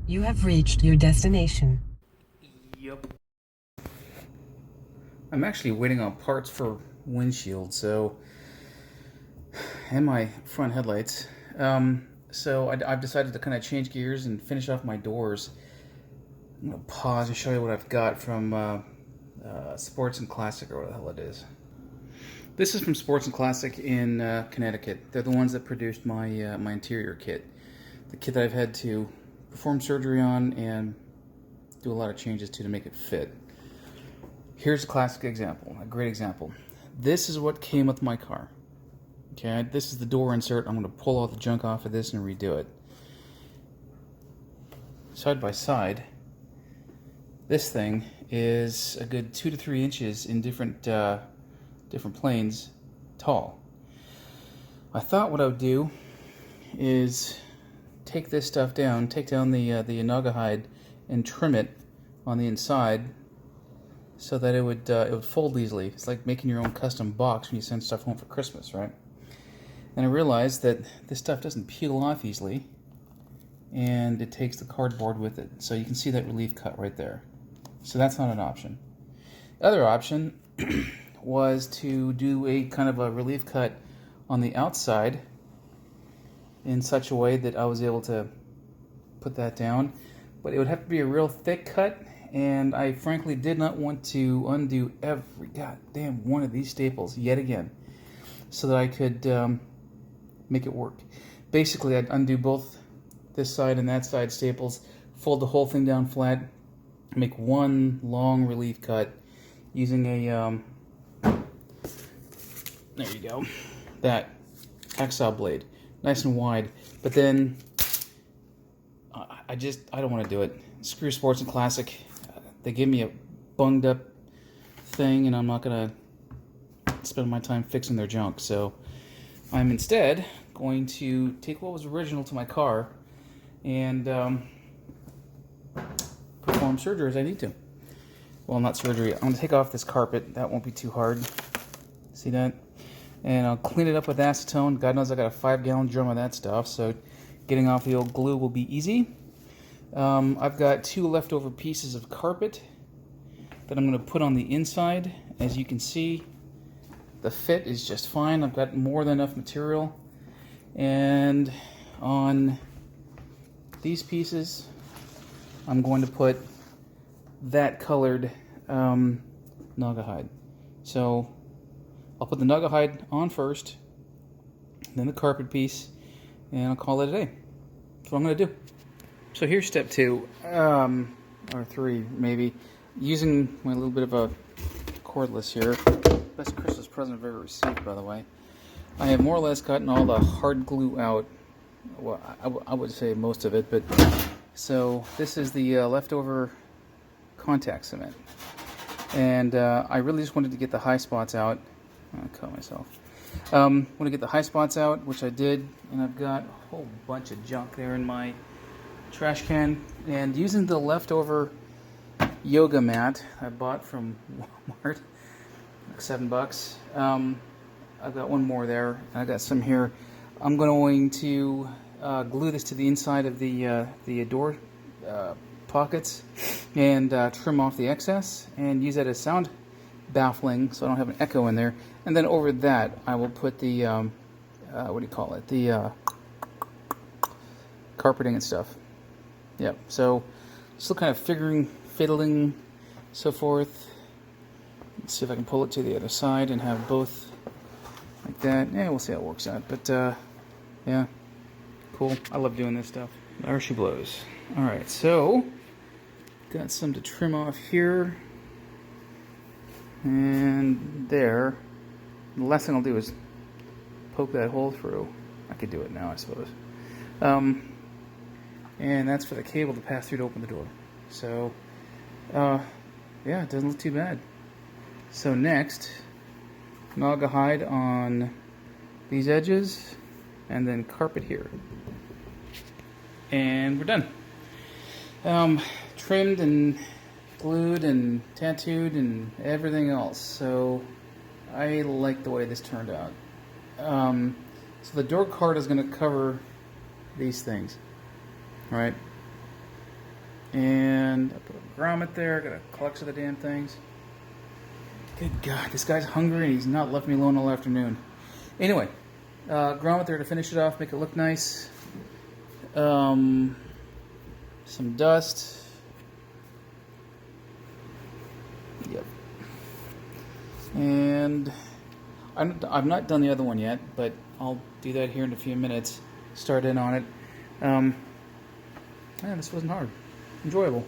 You have reached your destination. Yep. I'm actually waiting on parts for windshield, so and my front headlights. I've decided to kind of change gears and finish off my doors. I'm gonna pause and show you what I've got from Sports and Classic, or what the hell it is. This is from Sports and Classic in Connecticut. They're the ones that produced my interior kit, the kit that I've had to perform surgery on and do a lot of changes to make it fit. Here's a classic example, a great example. This is what came with my car. Okay, this is the door insert. I'm going to pull all the junk off of this and redo it. Side by side, this thing is a good 2 to 3 inches in different planes tall. I thought what I would do is take this stuff down, take down the Inaga hide, and trim it on the inside so that it would fold easily. It's like making your own custom box when you send stuff home for Christmas, right? And I realized that this stuff doesn't peel off easily, and it takes the cardboard with it. So you can see that relief cut right there. So that's not an option. The other option was to do a kind of a relief cut on the outside in such a way that I was able to put that down. But it would have to be a real thick cut, and I frankly did not want to undo every goddamn one of these staples yet again so that I could make it work. Basically, I'd undo both this side and that side staples, fold the whole thing down flat, make one long relief cut using a there you go, that hacksaw blade, nice and wide. But then I don't want to do it. Screw Sports and Classic. They give me a bunged up thing, and I'm not gonna spend my time fixing their junk. So I'm instead going to take what was original to my car and perform surgery as I need to. Well, not surgery. I'm going to take off this carpet. That won't be too hard. See that? And I'll clean it up with acetone. God knows I got a 5-gallon drum of that stuff, so getting off the old glue will be easy. I've got 2 leftover pieces of carpet that I'm going to put on the inside. As you can see, the fit is just fine. I've got more than enough material. And on these pieces, I'm going to put that colored Naga hide. So I'll put the Naga hide on first, then the carpet piece, and I'll call it a day. That's what I'm going to do. So here's step 2, or 3 maybe. Using my little bit of a cordless here. Best Christmas present I've ever received, by the way. I have more or less gotten all the hard glue out. Well, I would say most of it, but so this is the leftover contact cement, and I really just wanted to get the high spots out. I'll cut myself. Want to get the high spots out, which I did, and I've got a whole bunch of junk there in my trash can. And using the leftover yoga mat I bought from Walmart, like $7. I've got one more there, and I got some here. I'm going to glue this to the inside of the door pockets and trim off the excess and use that as sound baffling so I don't have an echo in there. And then over that I will put the what do you call it, the carpeting and stuff. Yep. So still kind of fiddling so forth. Let's see if I can pull it to the other side and have both like that. Yeah, we'll see how it works out. But yeah, cool. I love doing this stuff. There she blows. All right, so got some to trim off here and there. The last thing I'll do is poke that hole through. I could do it now, I suppose. And that's for the cable to pass through to open the door. So, yeah, it doesn't look too bad. So next, Naga hide on these edges, and then carpet here. And we're done. Trimmed and glued and tattooed and everything else. So I like the way this turned out. So the door card is going to cover these things, right? And I put a grommet there. Got a collection of the damn things. Good God, this guy's hungry and he's not left me alone all afternoon. Anyway, grommet there to finish it off, make it look nice. Some dust. Yep. And I've not done the other one yet, but I'll do that here in a few minutes. Start in on it. Man, this wasn't hard. Enjoyable.